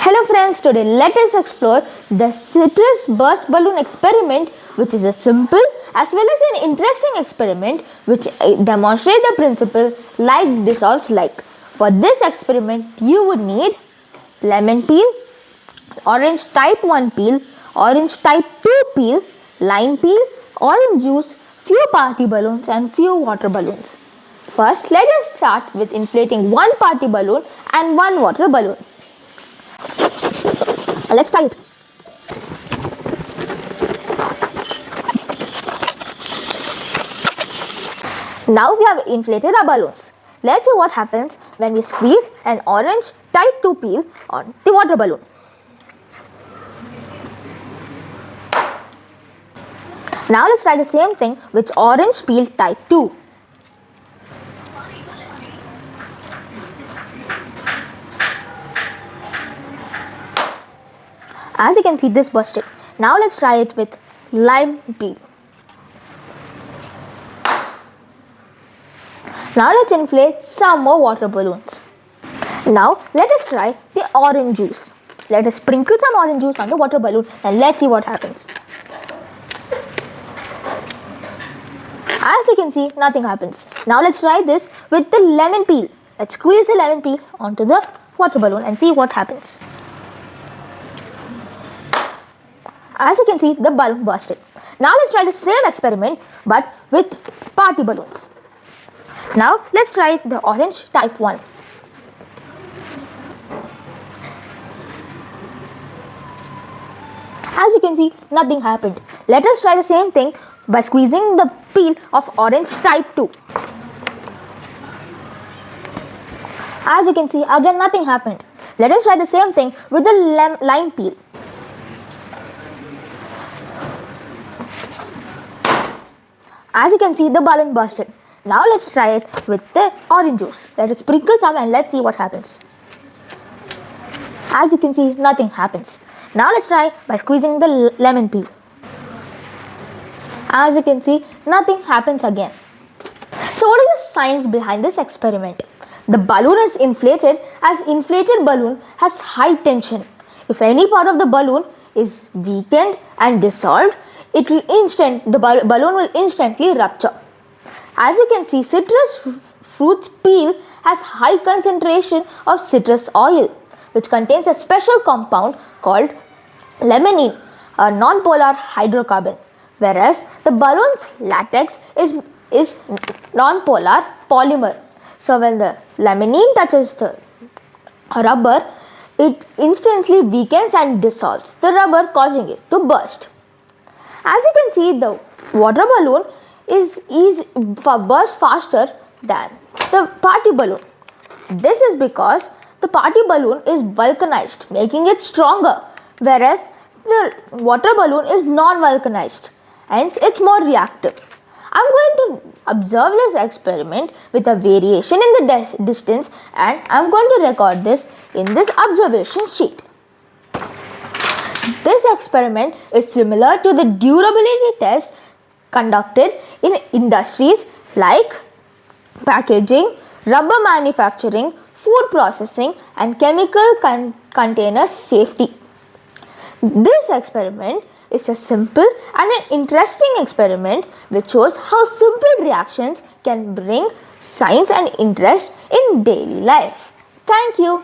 Hello friends, today let us explore the citrus burst balloon experiment, which is a simple as well as an interesting experiment which demonstrates the principle like dissolves like. For this experiment, you would need lemon peel, orange type 1 peel, orange type 2 peel, lime peel, orange juice, few party balloons and few water balloons. First, let us start with inflating one party balloon and one water balloon. Let's try it. Now we have inflated our balloons. Let's see what happens when we squeeze an orange type 2 peel on the water balloon. Now let's try the same thing with orange peel type 2. As you can see, this bursted. Now let's try it with lime peel. Now let's inflate some more water balloons. Now let us try the orange juice. Let us sprinkle some orange juice on the water balloon and let's see what happens. As you can see, nothing happens. Now let's try this with the lemon peel. Let's squeeze the lemon peel onto the water balloon and see what happens. As you can see, the balloon bursted. Now let's try the same experiment but with party balloons. Now let's try the orange type 1. As you can see, nothing happened. Let us try the same thing by squeezing the peel of orange type 2. As you can see, again nothing happened. Let us try the same thing with the lime peel. As you can see, the balloon bursted. Now let's try it with the orange juice. Let us sprinkle some and let's see what happens. As you can see, nothing happens. Now let's try by squeezing the lemon peel. As you can see, nothing happens again. So what is the science behind this experiment? The balloon is inflated as inflated balloon has high tension. If any part of the balloon is weakened and dissolved, the balloon will instantly rupture. As you can see, citrus fruit's peel has high concentration of citrus oil, which contains a special compound called limonene, a non-polar hydrocarbon, whereas the balloon's latex is non-polar polymer. So when the limonene touches the rubber, it instantly weakens and dissolves the rubber, causing it to burst. As you can see, the water balloon bursts faster than the party balloon. This is because the party balloon is vulcanized, making it stronger, whereas the water balloon is non-vulcanized, hence it's more reactive. I'm going to observe this experiment with a variation in the distance, and I'm going to record this in this observation sheet. This experiment is similar to the durability test conducted in industries like packaging, rubber manufacturing, food processing, and chemical container safety. This experiment is a simple and an interesting experiment which shows how simple reactions can bring science and interest in daily life. Thank you.